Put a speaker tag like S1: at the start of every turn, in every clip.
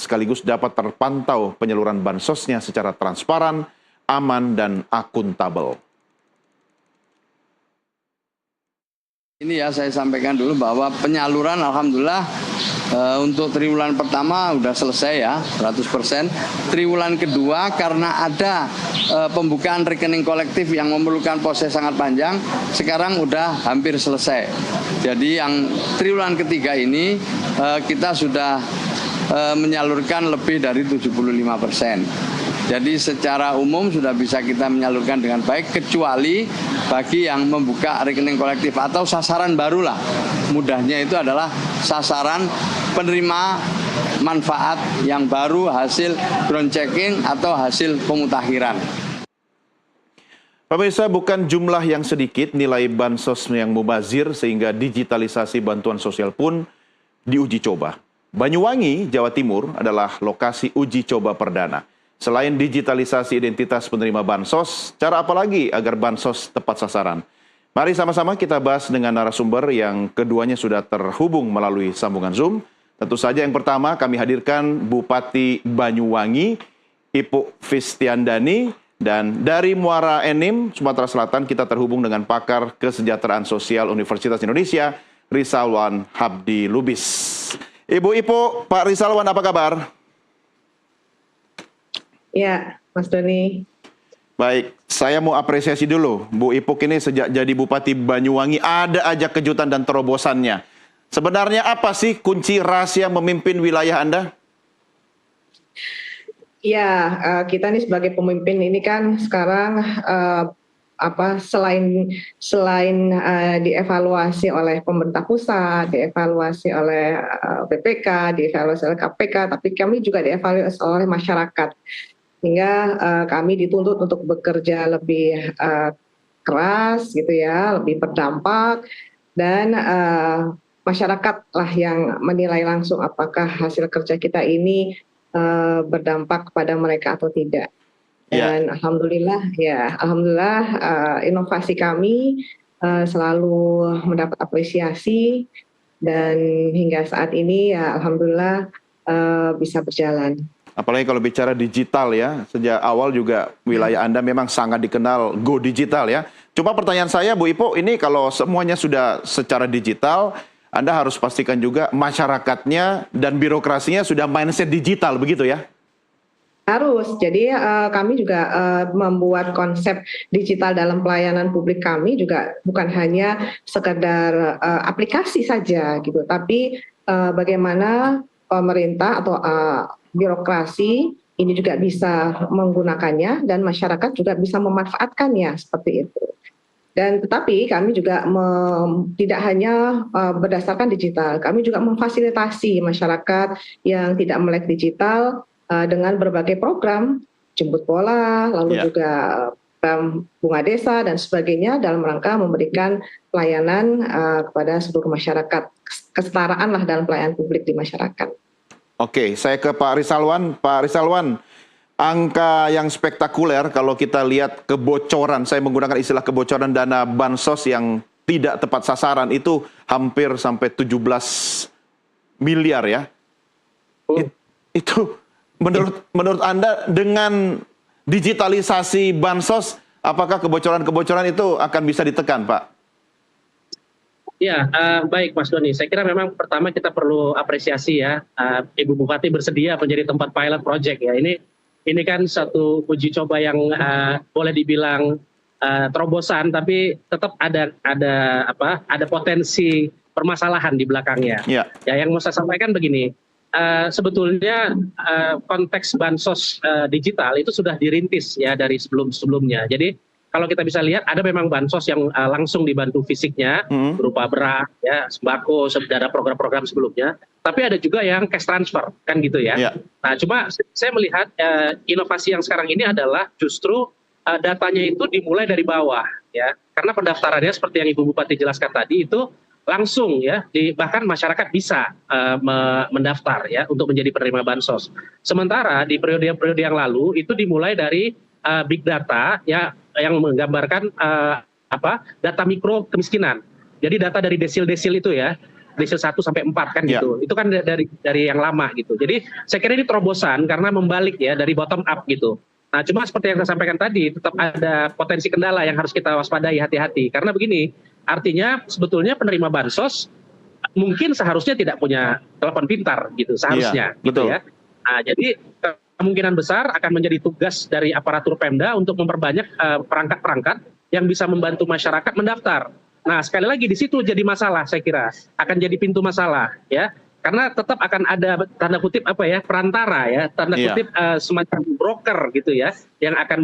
S1: sekaligus dapat terpantau penyaluran bansosnya secara transparan, aman, dan akuntabel.
S2: Ini ya saya sampaikan dulu bahwa penyaluran alhamdulillah untuk triwulan pertama udah selesai ya 100%. Triwulan kedua karena ada pembukaan rekening kolektif yang memerlukan proses sangat panjang, sekarang udah hampir selesai. Jadi yang triwulan ketiga ini kita sudah menyalurkan lebih dari 75%. Jadi secara umum sudah bisa kita menyalurkan dengan baik, kecuali bagi yang membuka rekening kolektif atau sasaran barulah. Mudahnya itu adalah sasaran penerima manfaat yang baru hasil ground checking atau hasil pemutakhiran.
S1: Pemirsa, bukan jumlah yang sedikit nilai bansos yang mubazir sehingga digitalisasi bantuan sosial pun diuji coba. Banyuwangi, Jawa Timur adalah lokasi uji coba perdana. Selain digitalisasi identitas penerima bansos, cara apa lagi agar bansos tepat sasaran? Mari sama-sama kita bahas dengan narasumber yang keduanya sudah terhubung melalui sambungan Zoom. Tentu saja yang pertama kami hadirkan Bupati Banyuwangi, Ibu Fistiandani, dan dari Muara Enim, Sumatera Selatan kita terhubung dengan pakar kesejahteraan sosial Universitas Indonesia, Rizalwan Habdi Lubis. Ibu, Pak Rizalwan, apa kabar?
S3: Ya, Mas Doni.
S1: Baik, saya mau apresiasi dulu. Bu Ipuk ini sejak jadi Bupati Banyuwangi ada aja kejutan dan terobosannya. Sebenarnya apa sih kunci rahasia memimpin wilayah Anda?
S3: Ya, kita nih sebagai pemimpin ini kan sekarang selain dievaluasi oleh pemerintah pusat, dievaluasi oleh BPK, dievaluasi oleh KPK, tapi kami juga dievaluasi oleh masyarakat. Sehingga kami dituntut untuk bekerja lebih keras gitu ya, lebih berdampak, dan masyarakatlah yang menilai langsung apakah hasil kerja kita ini berdampak kepada mereka atau tidak. Dan alhamdulillah inovasi kami selalu mendapat apresiasi, dan hingga saat ini ya alhamdulillah bisa berjalan.
S1: Apalagi kalau bicara digital ya, sejak awal juga wilayah Anda memang sangat dikenal go digital ya. Cuma pertanyaan saya Bu Ipo, ini kalau semuanya sudah secara digital, Anda harus pastikan juga masyarakatnya dan birokrasinya sudah mindset digital, begitu ya?
S3: Harus, jadi kami juga membuat konsep digital dalam pelayanan publik kami juga bukan hanya sekedar aplikasi saja gitu, tapi bagaimana pemerintah atau birokrasi ini juga bisa menggunakannya dan masyarakat juga bisa memanfaatkannya seperti itu. Dan tetapi kami juga tidak hanya berdasarkan digital, kami juga memfasilitasi masyarakat yang tidak melek digital dengan berbagai program, jemput bola, lalu juga program bunga desa dan sebagainya dalam rangka memberikan pelayanan kepada seluruh masyarakat, kesetaraan lah dalam pelayanan publik di masyarakat.
S1: Oke, saya ke Pak Rizalwan. Pak Rizalwan, angka yang spektakuler kalau kita lihat kebocoran, saya menggunakan istilah kebocoran dana bansos yang tidak tepat sasaran itu hampir sampai 17 miliar ya. Itu menurut Anda dengan digitalisasi bansos, apakah kebocoran-kebocoran itu akan bisa ditekan, Pak?
S4: Ya, baik Mas Doni. Saya kira memang pertama kita perlu apresiasi ya, Ibu Bupati bersedia menjadi tempat pilot project ya. Ini kan satu uji coba yang boleh dibilang terobosan, tapi tetap ada potensi permasalahan di belakangnya. Ya, yang mau saya sampaikan begini. Sebetulnya konteks bansos digital itu sudah dirintis ya dari sebelumnya. Jadi kalau kita bisa lihat ada memang bansos yang langsung dibantu fisiknya berupa beras, ya, sembako, ada program-program sebelumnya. Tapi ada juga yang cash transfer kan gitu ya. Nah, cuma saya melihat inovasi yang sekarang ini adalah justru datanya itu dimulai dari bawah ya. Karena pendaftarannya seperti yang Ibu Bupati jelaskan tadi itu langsung ya, bahkan masyarakat bisa mendaftar ya untuk menjadi penerima bansos. Sementara di periode-periode yang lalu itu dimulai dari big data ya yang menggambarkan data mikro kemiskinan. Jadi data dari desil-desil itu ya. decil 1 sampai 4 kan gitu. Itu kan dari yang lama gitu. Jadi saya kira ini terobosan karena membalik ya dari bottom up gitu. Nah, cuma seperti yang saya sampaikan tadi, tetap ada potensi kendala yang harus kita waspadai, hati-hati. Karena begini, artinya sebetulnya penerima bansos mungkin seharusnya tidak punya telepon pintar gitu, seharusnya gitu
S1: betul.
S4: ya. Nah, jadi kemungkinan besar akan menjadi tugas dari aparatur Pemda untuk memperbanyak perangkat-perangkat yang bisa membantu masyarakat mendaftar. Nah, sekali lagi di situ jadi masalah, saya kira akan jadi pintu masalah ya, karena tetap akan ada tanda kutip perantara ya, tanda kutip semacam broker gitu ya, yang akan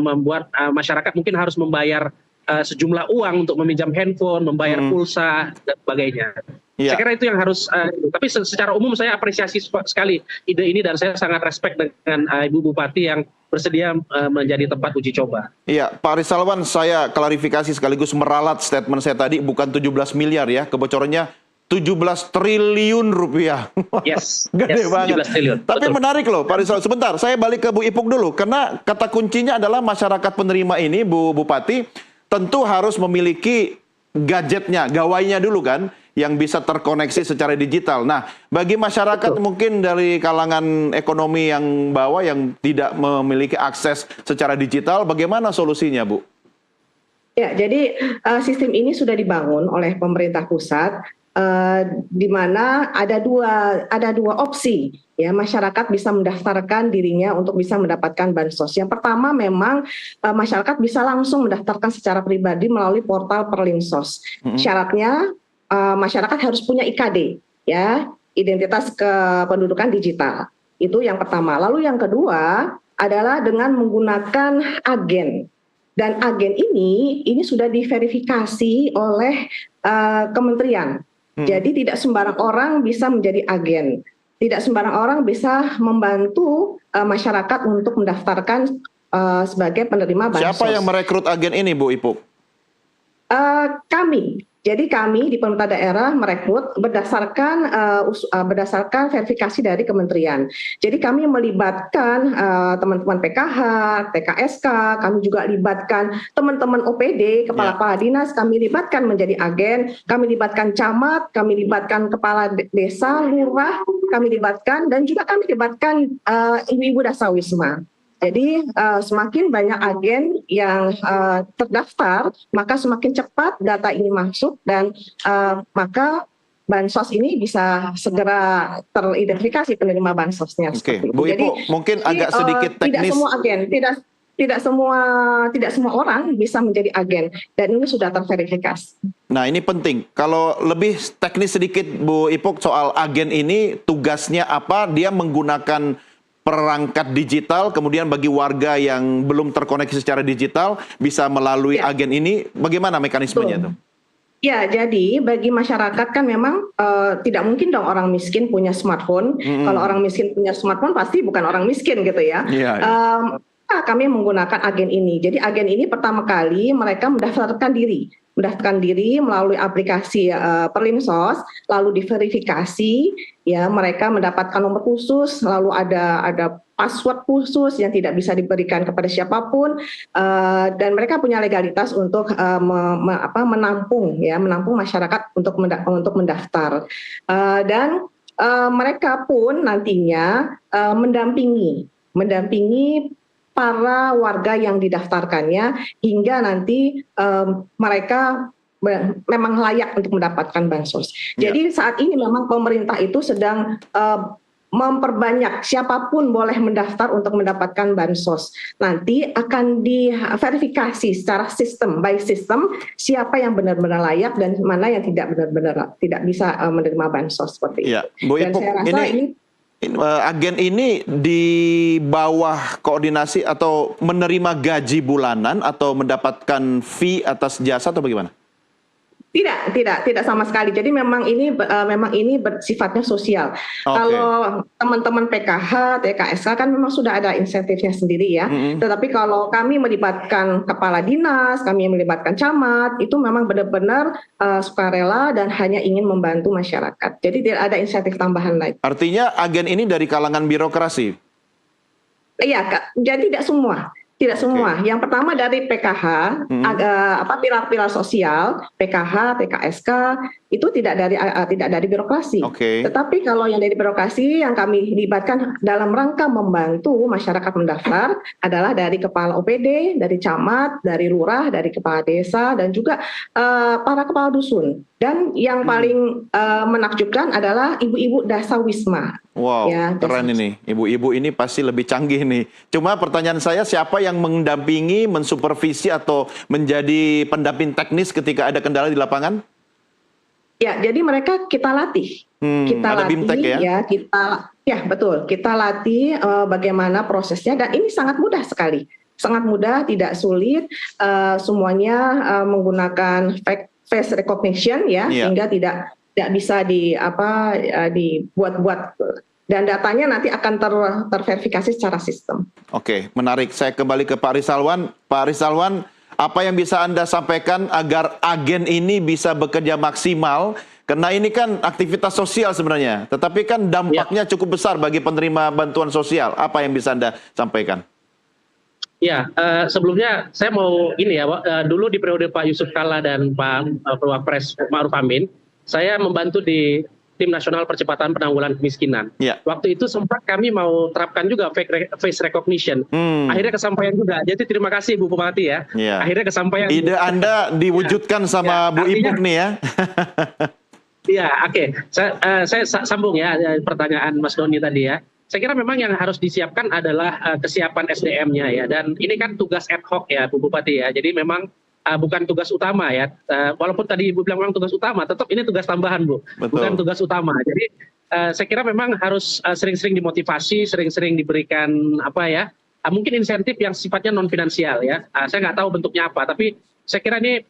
S4: membuat masyarakat mungkin harus membayar sejumlah uang untuk meminjam handphone, membayar pulsa dan sebagainya. Saya kira itu yang harus, tapi secara umum saya apresiasi sekali ide ini dan saya sangat respect dengan Ibu Bupati yang bersedia menjadi tempat uji coba.
S1: Iya, Pak Rizalwan, saya klarifikasi sekaligus meralat statement saya tadi, bukan 17 miliar ya, kebocorannya 17 triliun rupiah.
S4: Yes,
S1: Gede banget.
S4: 17 triliun.
S1: Tapi
S4: betul.
S1: menarik loh, Pak Rizalwan. Sebentar, saya balik ke Bu Ipuk dulu, karena kata kuncinya adalah masyarakat penerima ini, Bu Bupati, tentu harus memiliki gadgetnya, gawainya dulu kan, yang bisa terkoneksi secara digital. Nah, bagi masyarakat mungkin dari kalangan ekonomi yang bawah yang tidak memiliki akses secara digital, bagaimana solusinya, Bu?
S3: Ya, jadi sistem ini sudah dibangun oleh pemerintah pusat, di mana ada dua opsi. Ya, masyarakat bisa mendaftarkan dirinya untuk bisa mendapatkan bansos. Yang pertama memang masyarakat bisa langsung mendaftarkan secara pribadi melalui portal Perlinsos. Syaratnya masyarakat harus punya IKD, ya, identitas kependudukan digital. Itu yang pertama. Lalu yang kedua adalah dengan menggunakan agen. Dan agen ini sudah diverifikasi oleh kementerian. Jadi tidak sembarang orang bisa menjadi agen. Tidak sembarang orang bisa membantu masyarakat untuk mendaftarkan sebagai penerima bansos.
S1: Siapa yang merekrut agen ini, Bu Ipuk?
S3: Kami. Jadi kami di pemerintah daerah merekrut berdasarkan verifikasi dari kementerian. Jadi kami melibatkan teman-teman PKH, TKSK, kami juga libatkan teman-teman OPD, kepala-kepala dinas, kami libatkan menjadi agen, kami libatkan camat, kami libatkan kepala desa, lurah, kami libatkan, dan juga kami libatkan ibu-ibu dasawisma. Jadi semakin banyak agen yang terdaftar, maka semakin cepat data ini masuk dan maka bansos ini bisa segera teridentifikasi penerima bansosnya.
S1: Oke, Bu Ipuk, mungkin agak sedikit teknis.
S3: Tidak semua agen, tidak semua orang bisa menjadi agen dan ini sudah terverifikasi.
S1: Nah, ini penting. Kalau lebih teknis sedikit, Bu Ipuk, soal agen ini tugasnya apa? Dia menggunakan perangkat digital, kemudian bagi warga yang belum terkoneksi secara digital bisa melalui agen ini, bagaimana mekanismenya itu?
S3: Ya, jadi bagi masyarakat kan memang tidak mungkin dong orang miskin punya smartphone. Kalau orang miskin punya smartphone pasti bukan orang miskin gitu ya. Kami menggunakan agen ini. Jadi agen ini pertama kali mereka mendaftarkan diri melalui aplikasi Perlinsos, lalu diverifikasi, ya mereka mendapatkan nomor khusus, lalu ada password khusus yang tidak bisa diberikan kepada siapapun, dan mereka punya legalitas untuk menampung masyarakat untuk mendaftar, dan mereka pun nantinya mendampingi para warga yang didaftarkannya hingga nanti mereka memang layak untuk mendapatkan bansos. Jadi saat ini memang pemerintah itu sedang memperbanyak, siapapun boleh mendaftar untuk mendapatkan bansos. Nanti akan diverifikasi secara sistem by system siapa yang benar-benar layak dan mana yang tidak benar-benar tidak bisa menerima bansos seperti itu.
S1: Bu Ipuk,
S3: dan saya rasa
S1: agen ini di bawah koordinasi atau menerima gaji bulanan atau mendapatkan fee atas jasa atau bagaimana?
S3: Tidak sama sekali. Jadi memang ini bersifatnya sosial. Kalau teman-teman PKH, TKSK kan memang sudah ada insentifnya sendiri ya. Tetapi kalau kami melibatkan kepala dinas, kami melibatkan camat, itu memang benar-benar sukarela dan hanya ingin membantu masyarakat. Jadi tidak ada insentif tambahan lagi.
S1: Artinya agen ini dari kalangan birokrasi?
S3: Iya, jadi tidak semua. Tidak semua. Yang pertama dari PKH, pilar-pilar sosial, PKH, TKSK, itu tidak dari birokrasi.
S1: Oke.
S3: Tetapi kalau yang dari birokrasi yang kami libatkan dalam rangka membantu masyarakat mendaftar adalah dari kepala OPD, dari camat, dari lurah, dari kepala desa, dan juga para kepala dusun. Dan yang paling menakjubkan adalah ibu-ibu dasawisma.
S1: Wow,
S3: Ya,
S1: keren ini. Ibu-ibu ini pasti lebih canggih nih. Cuma pertanyaan saya, siapa yang mendampingi, mensupervisi, atau menjadi pendamping teknis ketika ada kendala di lapangan?
S3: Ya, jadi mereka kita latih. Kita
S1: ada
S3: latih,
S1: BIMTEK ya?
S3: ya betul. Kita latih bagaimana prosesnya, dan ini sangat mudah sekali. Sangat mudah, tidak sulit. Semuanya menggunakan face recognition ya, sehingga tidak bisa dibuat-buat. Dan datanya nanti akan terverifikasi secara sistem.
S1: Oke, menarik. Saya kembali ke Pak Rizalwan. Pak Rizalwan, apa yang bisa Anda sampaikan agar agen ini bisa bekerja maksimal? Karena ini kan aktivitas sosial sebenarnya, tetapi kan dampaknya cukup besar bagi penerima bantuan sosial. Apa yang bisa Anda sampaikan?
S4: Ya, sebelumnya saya mau dulu di periode Pak Yusuf Kalla dan Pak Wapres Ma'ruf Amin, saya membantu di Tim Nasional Percepatan Penanggulangan Kemiskinan.
S1: Ya.
S4: Waktu itu sempat kami mau terapkan juga face recognition. Akhirnya kesampaian juga. Jadi terima kasih Bu Bupati ya. Akhirnya kesampaian.
S1: Ide Anda diwujudkan sama Bu Ipuk nih ya.
S4: Iya, oke. Saya sambung ya pertanyaan Mas Doni tadi ya. Saya kira memang yang harus disiapkan adalah kesiapan SDM-nya ya. Dan ini kan tugas ad hoc ya Bu Bupati ya. Jadi memang bukan tugas utama ya. Walaupun tadi Ibu bilang memang tugas utama, tetap ini tugas tambahan Bu.
S1: Betul.
S4: Bukan tugas utama. Jadi saya kira memang harus sering-sering dimotivasi, sering-sering diberikan mungkin insentif yang sifatnya non finansial ya. Saya nggak tahu bentuknya apa, tapi saya kira ini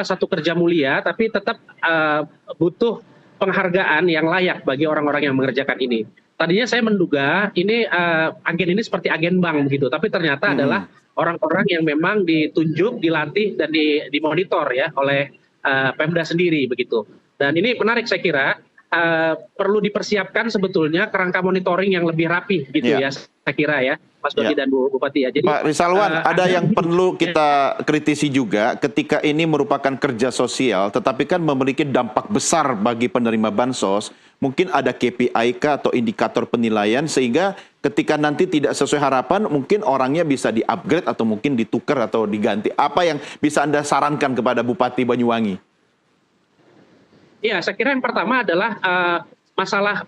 S4: satu kerja mulia, tapi tetap butuh penghargaan yang layak bagi orang-orang yang mengerjakan ini. Tadinya saya menduga ini agen ini seperti agen bank begitu, tapi ternyata adalah orang-orang yang memang ditunjuk, dilatih, dan dimonitor ya oleh Pemda sendiri begitu. Dan ini menarik saya kira, perlu dipersiapkan sebetulnya kerangka monitoring yang lebih rapi gitu ya saya kira ya, Mas Dodi dan Bu Bupati ya. Jadi,
S1: Pak Rizalwan, ada yang perlu kita kritisi juga ketika ini merupakan kerja sosial, tetapi kan memiliki dampak besar bagi penerima bansos. Mungkin ada KPI atau indikator penilaian sehingga ketika nanti tidak sesuai harapan, mungkin orangnya bisa di-upgrade atau mungkin ditukar atau diganti. Apa yang bisa Anda sarankan kepada Bupati Banyuwangi?
S4: Iya, saya kira yang pertama adalah masalah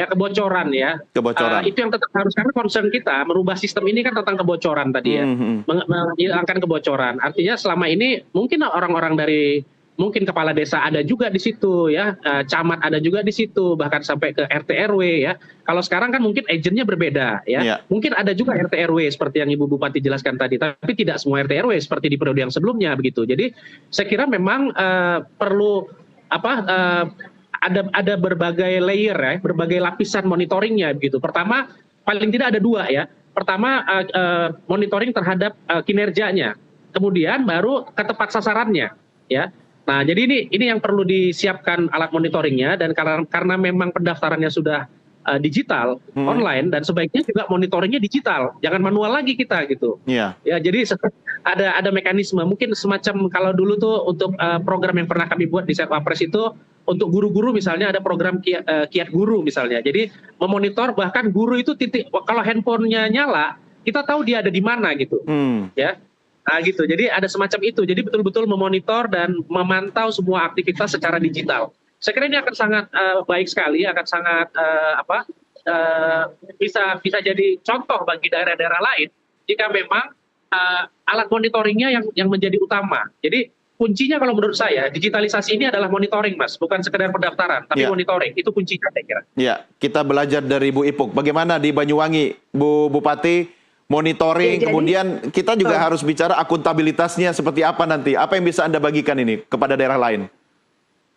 S4: kebocoran ya.
S1: Kebocoran.
S4: Itu yang tetap harus, karena concern kita merubah sistem ini kan tentang kebocoran tadi ya. Menghilangkan kebocoran. Artinya selama ini mungkin orang-orang dari kepala desa ada juga di situ ya, camat ada juga di situ, bahkan sampai ke RT RW ya. Kalau sekarang kan mungkin agennya berbeda ya. Mungkin ada juga RT RW seperti yang Ibu Bupati jelaskan tadi, tapi tidak semua RT RW seperti di periode yang sebelumnya begitu. Jadi saya kira memang perlu ada berbagai layer ya, berbagai lapisan monitoringnya begitu. Pertama, paling tidak ada dua ya. Pertama, monitoring terhadap kinerjanya. Kemudian baru ke tepat sasarannya ya. Nah, jadi ini yang perlu disiapkan alat monitoringnya, dan karena memang pendaftarannya sudah digital, online, dan sebaiknya juga monitoringnya digital, jangan manual lagi kita gitu. Ya, jadi ada mekanisme, mungkin semacam kalau dulu tuh untuk program yang pernah kami buat di Setwapres itu untuk guru-guru misalnya ada program kiat guru misalnya. Jadi memonitor bahkan guru itu kalau handphonenya nyala, kita tahu dia ada di mana gitu. Ya. Nah gitu, jadi ada semacam itu. Jadi betul-betul memonitor dan memantau semua aktivitas secara digital. Saya kira ini akan sangat baik sekali, akan sangat bisa jadi contoh bagi daerah-daerah lain jika memang alat monitoringnya yang menjadi utama. Jadi kuncinya kalau menurut saya digitalisasi ini adalah monitoring, Mas, bukan sekedar pendaftaran, tapi monitoring itu kuncinya saya kira. Ya,
S1: kita belajar dari Bu Ipuk. Bagaimana di Banyuwangi, Bu Bupati? Monitoring, kemudian kita juga harus bicara akuntabilitasnya seperti apa nanti. Apa yang bisa Anda bagikan ini kepada daerah lain?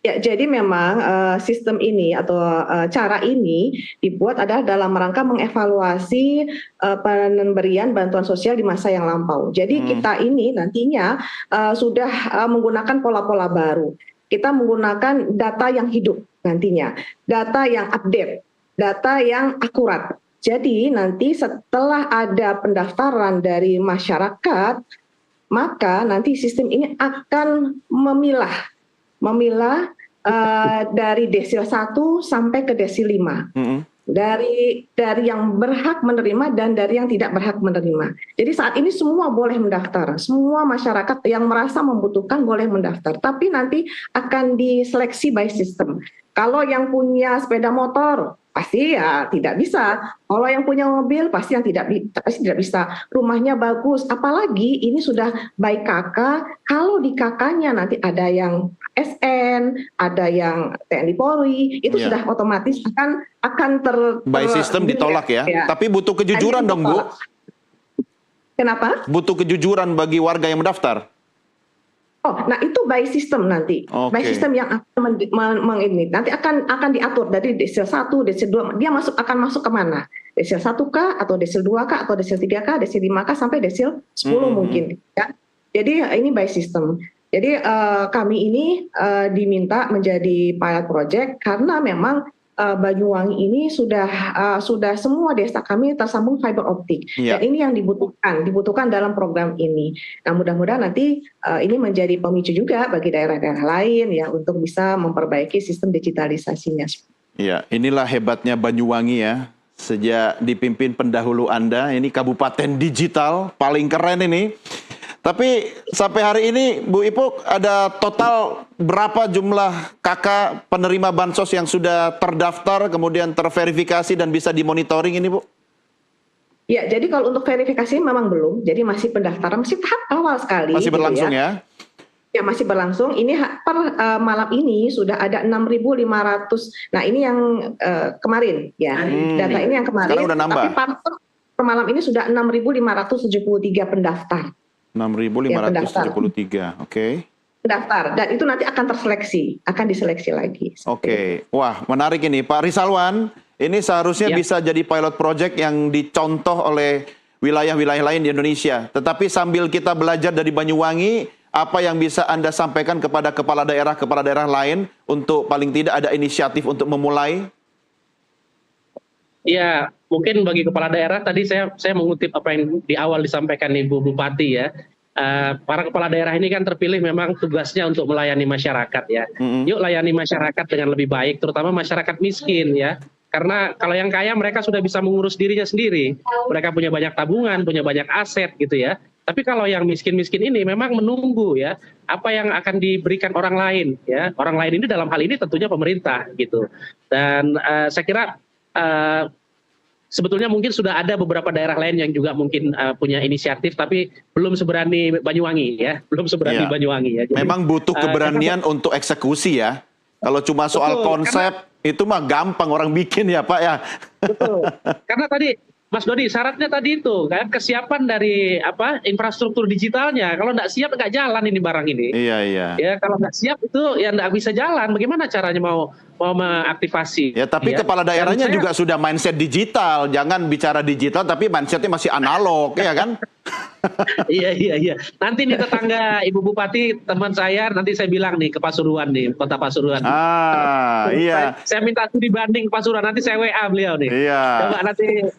S3: Ya, jadi memang sistem ini atau cara ini dibuat adalah dalam rangka mengevaluasi pemberian bantuan sosial di masa yang lampau. Jadi kita ini nantinya sudah menggunakan pola-pola baru. Kita menggunakan data yang hidup nantinya, data yang update, data yang akurat. Jadi nanti setelah ada pendaftaran dari masyarakat, maka nanti sistem ini akan memilah dari desil 1 sampai ke desil 5. Dari yang berhak menerima dan dari yang tidak berhak menerima. Jadi saat ini semua boleh mendaftar, semua masyarakat yang merasa membutuhkan boleh mendaftar. Tapi nanti akan diseleksi by system. Kalau yang punya sepeda motor pasti ya tidak bisa. Kalau yang punya mobil pasti tidak bisa. Rumahnya bagus, apalagi ini sudah by KK. Kalau di KK-nya nanti ada yang SN, ada yang TNI Polri, itu sudah otomatis akan
S1: by system ditolak ya. Tapi butuh kejujuran dong, Bu.
S3: Kenapa?
S1: Butuh kejujuran bagi warga yang mendaftar.
S3: Oh, nah itu by system nanti. By system yang akan ini nanti akan diatur dari desil 1, desil 2, dia akan masuk kemana? Desil 1K atau desil 2K atau desil 3K, desil 5K sampai desil 10 mungkin ya. Jadi ini by system. Jadi kami ini diminta menjadi pilot project karena memang Banyuwangi ini sudah semua desa kami tersambung fiber optik. Dan ini yang dibutuhkan dalam program ini. Nah, mudah-mudahan nanti ini menjadi pemicu juga bagi daerah-daerah lain ya untuk bisa memperbaiki sistem digitalisasinya.
S1: Ya, inilah hebatnya Banyuwangi ya. Sejak dipimpin pendahulu Anda, ini kabupaten digital paling keren ini. Tapi sampai hari ini Bu Ipuk ada total berapa jumlah kakak penerima bansos yang sudah terdaftar, kemudian terverifikasi dan bisa dimonitoring ini Bu?
S3: Ya, jadi kalau untuk verifikasi memang belum, jadi masih pendaftaran, masih tahap awal sekali.
S1: Masih berlangsung gitu ya?
S3: Ya, masih berlangsung. Ini per malam ini sudah ada 6.500. Nah, ini yang kemarin ya. Data ini yang kemarin.
S1: Sekarang udah nambah.
S3: Tapi per malam ini sudah 6.573 pendaftar.
S1: 6.573, oke.
S3: Pendaftar, dan itu nanti akan diseleksi lagi.
S1: Oke. Wah, menarik ini Pak Rizalwan. Ini seharusnya bisa jadi pilot project yang dicontoh oleh wilayah-wilayah lain di Indonesia. Tetapi sambil kita belajar dari Banyuwangi, apa yang bisa Anda sampaikan kepada kepala daerah lain untuk paling tidak ada inisiatif untuk memulai?
S4: Ya, mungkin bagi kepala daerah tadi saya mengutip apa yang di awal disampaikan Ibu Bupati ya. Para kepala daerah ini kan terpilih memang tugasnya untuk melayani masyarakat ya. Yuk layani masyarakat dengan lebih baik, terutama masyarakat miskin ya. Karena kalau yang kaya mereka sudah bisa mengurus dirinya sendiri. Mereka punya banyak tabungan, punya banyak aset gitu ya. Tapi kalau yang miskin-miskin ini memang menunggu ya apa yang akan diberikan orang lain ya. Orang lain ini dalam hal ini tentunya pemerintah gitu. Dan saya kira sebetulnya mungkin sudah ada beberapa daerah lain yang juga mungkin punya inisiatif, tapi belum seberani Banyuwangi ya, Banyuwangi ya. Jadi,
S1: memang butuh keberanian untuk eksekusi ya. Kalau cuma soal konsep itu mah gampang orang bikin ya Pak ya.
S4: Betul. Karena tadi Mas Dodi, syaratnya tadi itu kan kesiapan dari infrastruktur digitalnya. Kalau nggak siap nggak jalan ini barang ini.
S1: Iya.
S4: Ya kalau nggak siap itu ya nggak bisa jalan. Bagaimana caranya mau mengaktifasi?
S1: Ya tapi kepala daerahnya juga sudah mindset digital. Jangan bicara digital tapi mindsetnya masih analog ya kan?
S4: Iya. Nanti nih tetangga Ibu Bupati teman saya nanti saya bilang nih ke Pasuruan nih, Kota Pasuruan.
S1: Iya.
S4: Saya minta studi banding ke Pasuruan, nanti saya WA beliau nih.
S1: Iya.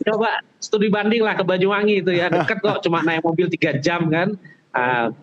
S4: Coba studi banding lah ke Banyuwangi itu ya, dekat kok, cuma naik mobil 3 jam kan.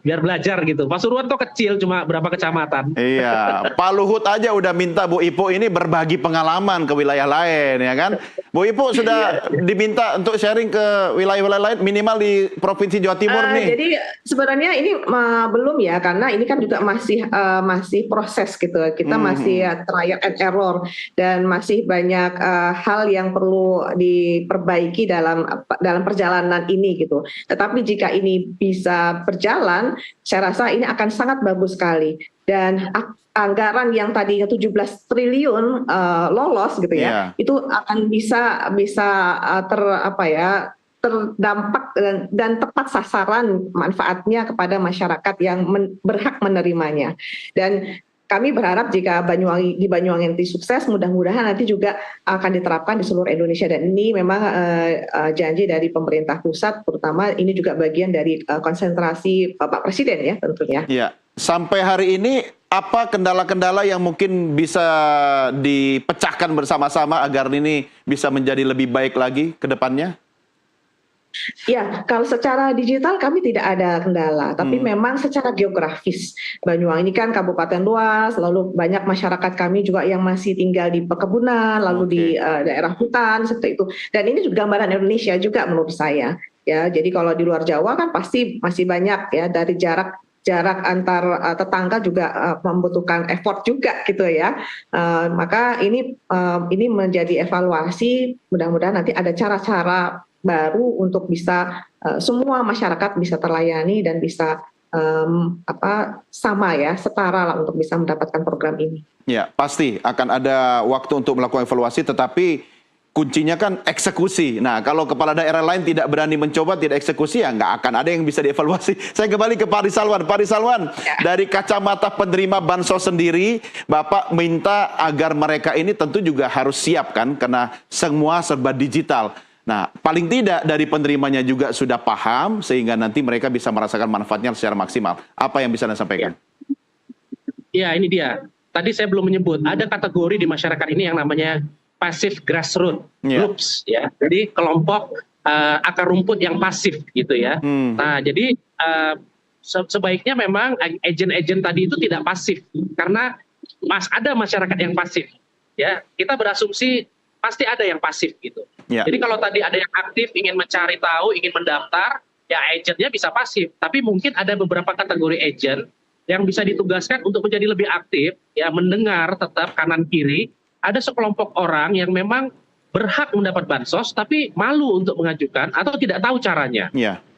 S4: Biar belajar gitu. Pasuruan tuh kecil, cuma berapa kecamatan.
S1: Iya, Pak Luhut aja udah minta Bu Ipuk ini berbagi pengalaman ke wilayah lain, ya kan? Bu Ipuk sudah diminta untuk sharing ke wilayah-wilayah lain, minimal di Provinsi Jawa Timur nih.
S3: Jadi sebenarnya ini belum ya, karena ini kan juga masih proses gitu. Kita masih trial and error dan masih banyak hal yang perlu diperbaiki dalam perjalanan ini gitu. Tetapi jika ini bisa berjalan, saya rasa ini akan sangat bagus sekali. Dan anggaran yang tadinya 17 triliun lolos gitu ya, itu akan bisa terdampak dan tepat sasaran manfaatnya kepada masyarakat yang berhak menerimanya. Dan kami berharap jika di Banyuwangi nanti sukses, mudah-mudahan nanti juga akan diterapkan di seluruh Indonesia. Dan ini memang janji dari pemerintah pusat, terutama ini juga bagian dari konsentrasi Bapak Presiden ya tentunya.
S1: Iya. Sampai hari ini apa kendala-kendala yang mungkin bisa dipecahkan bersama-sama agar ini bisa menjadi lebih baik lagi ke depannya?
S3: Ya, kalau secara digital kami tidak ada kendala, tapi memang secara geografis Banyuwangi ini kan kabupaten luas, lalu banyak masyarakat kami juga yang masih tinggal di perkebunan, lalu di daerah hutan seperti itu. Dan ini juga gambaran Indonesia juga menurut saya. Ya, jadi kalau di luar Jawa kan pasti masih banyak ya dari jarak antar tetangga juga membutuhkan effort juga gitu ya. Maka ini menjadi evaluasi, mudah-mudahan nanti ada cara-cara baru untuk bisa semua masyarakat bisa terlayani dan bisa sama ya, setara lah untuk bisa mendapatkan program ini.
S1: Ya, pasti akan ada waktu untuk melakukan evaluasi, tetapi kuncinya kan eksekusi. Nah, kalau kepala daerah lain tidak berani mencoba, tidak eksekusi, ya nggak akan ada yang bisa dievaluasi. Saya kembali ke Pak Risalwan. Pak Risalwan, dari kacamata penerima bansos sendiri, Bapak minta agar mereka ini tentu juga harus siap kan, karena semua serba digital. Nah, paling tidak dari penerimanya juga sudah paham, sehingga nanti mereka bisa merasakan manfaatnya secara maksimal. Apa yang bisa Anda sampaikan?
S4: Ya, ini dia. Tadi saya belum menyebut, ada kategori di masyarakat ini yang namanya passive grassroots groups, ya. Jadi kelompok akar rumput yang pasif gitu ya. Nah, jadi sebaiknya memang agen-agen tadi itu tidak pasif, karena ada masyarakat yang pasif. Ya, kita berasumsi pasti ada yang pasif gitu. Jadi kalau tadi ada yang aktif, ingin mencari tahu, ingin mendaftar, ya agennya bisa pasif. Tapi mungkin ada beberapa kategori agen yang bisa ditugaskan untuk menjadi lebih aktif, ya mendengar tetap kanan kiri. Ada sekelompok orang yang memang berhak mendapat bansos, tapi malu untuk mengajukan atau tidak tahu caranya.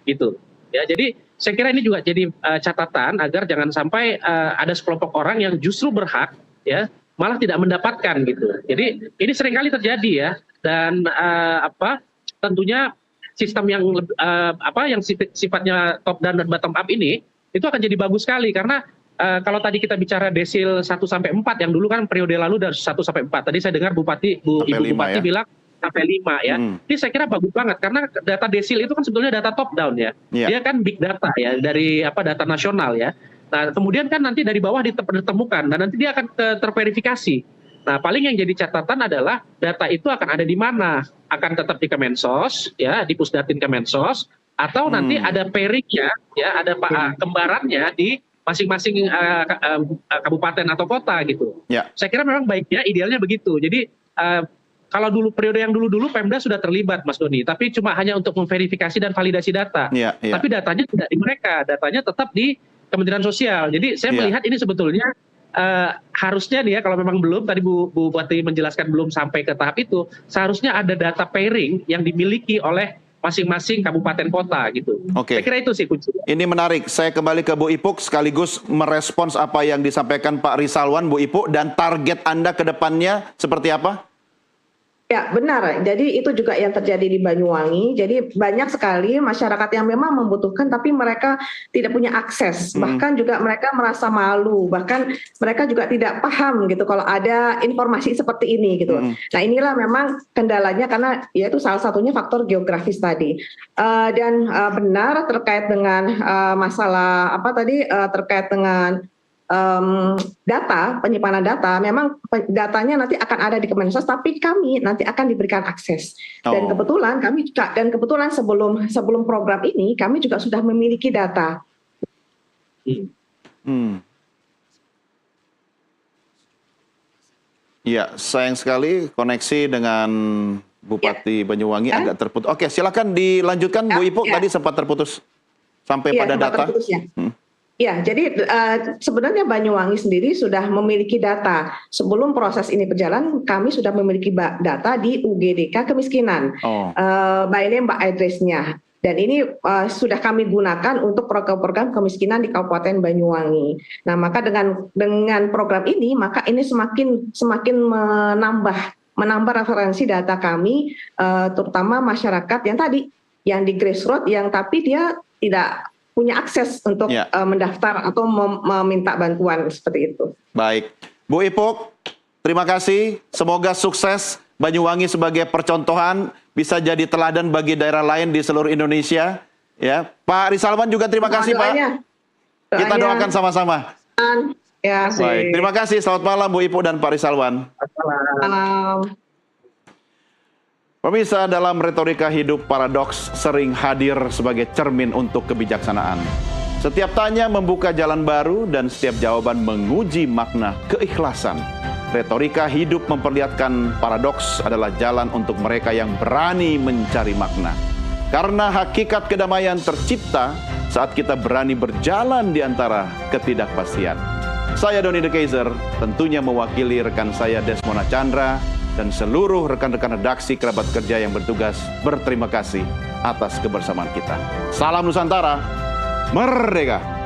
S4: Gitu. Ya, jadi saya kira ini juga jadi catatan agar jangan sampai ada sekelompok orang yang justru berhak, ya malah tidak mendapatkan gitu. Jadi ini seringkali terjadi ya, dan tentunya sistem yang yang sifatnya top down dan bottom up ini itu akan jadi bagus sekali, karena kalau tadi kita bicara desil 1 sampai 4 yang dulu kan periode lalu dari 1 sampai 4. Tadi saya dengar Ibu Bupati bilang sampai 5 ya. Ini saya kira bagus banget, karena data desil itu kan sebetulnya data top down ya. Dia kan big data ya, dari data nasional ya. Nah, kemudian kan nanti dari bawah ditemukan dan nanti dia akan terverifikasi. Nah, paling yang jadi catatan adalah data itu akan ada di mana? Akan tetap di Kemensos, ya, di Pusdatin Kemensos, atau nanti ada pairingnya, ya, ada kembarannya di masing-masing kabupaten atau kota gitu. Saya kira memang baiknya, idealnya begitu. Jadi kalau dulu periode yang dulu Pemda sudah terlibat, Mas Doni, tapi cuma hanya untuk memverifikasi dan validasi data. Tapi datanya tidak di mereka, datanya tetap di Kementerian Sosial. Jadi saya melihat ini sebetulnya harusnya nih ya, kalau memang belum, tadi Bu Bupati menjelaskan belum sampai ke tahap itu, seharusnya ada data pairing yang dimiliki oleh masing-masing kabupaten kota gitu. Saya kira itu sih kunci.
S1: Ini menarik. Saya kembali ke Bu Ipuk sekaligus merespons apa yang disampaikan Pak Risalwan, Bu Ipuk, dan target Anda ke depannya seperti apa?
S3: Ya, benar. Jadi itu juga yang terjadi di Banyuwangi. Jadi banyak sekali masyarakat yang memang membutuhkan tapi mereka tidak punya akses. Bahkan juga mereka merasa malu. Bahkan mereka juga tidak paham gitu kalau ada informasi seperti ini gitu. Nah, inilah memang kendalanya, karena ya itu salah satunya faktor geografis tadi. Dan benar terkait dengan masalah terkait dengan data, penyimpanan data, memang datanya nanti akan ada di Kemensos, tapi kami nanti akan diberikan akses. Dan kebetulan sebelum program ini kami juga sudah memiliki data.
S1: Ya, sayang sekali koneksi dengan Bupati Banyuwangi agak terputus. Oke, silakan dilanjutkan Bu Ipuk, tadi sempat terputus sampai pada data.
S3: Ya, jadi sebenarnya Banyuwangi sendiri sudah memiliki data. Sebelum proses ini berjalan, kami sudah memiliki data di UGDK kemiskinan, by name, by address-nya. Dan ini sudah kami gunakan untuk program-program kemiskinan di Kabupaten Banyuwangi. Nah, maka dengan program ini, maka ini semakin menambah referensi data kami, terutama masyarakat yang di grassroots, yang tapi dia tidak punya akses untuk mendaftar atau meminta bantuan seperti itu.
S1: Baik, Bu Ipuk, terima kasih. Semoga sukses. Banyuwangi sebagai percontohan bisa jadi teladan bagi daerah lain di seluruh Indonesia. Ya, Pak Risalwan juga terima kasih, Pak. Kita doakan sama-sama.
S3: Ya,
S1: baik, terima kasih. Selamat malam Bu Ipuk dan Pak Risalwan.
S3: Selamat malam.
S1: Pemirsa, dalam retorika hidup, paradoks sering hadir sebagai cermin untuk kebijaksanaan. Setiap tanya membuka jalan baru dan setiap jawaban menguji makna keikhlasan. Retorika hidup memperlihatkan paradoks adalah jalan untuk mereka yang berani mencari makna. Karena hakikat kedamaian tercipta saat kita berani berjalan di antara ketidakpastian. Saya Doni The Kaiser, tentunya mewakili rekan saya Desmona Chandra dan seluruh rekan-rekan redaksi kerabat kerja yang bertugas berterima kasih atas kebersamaan kita. Salam Nusantara, merdeka!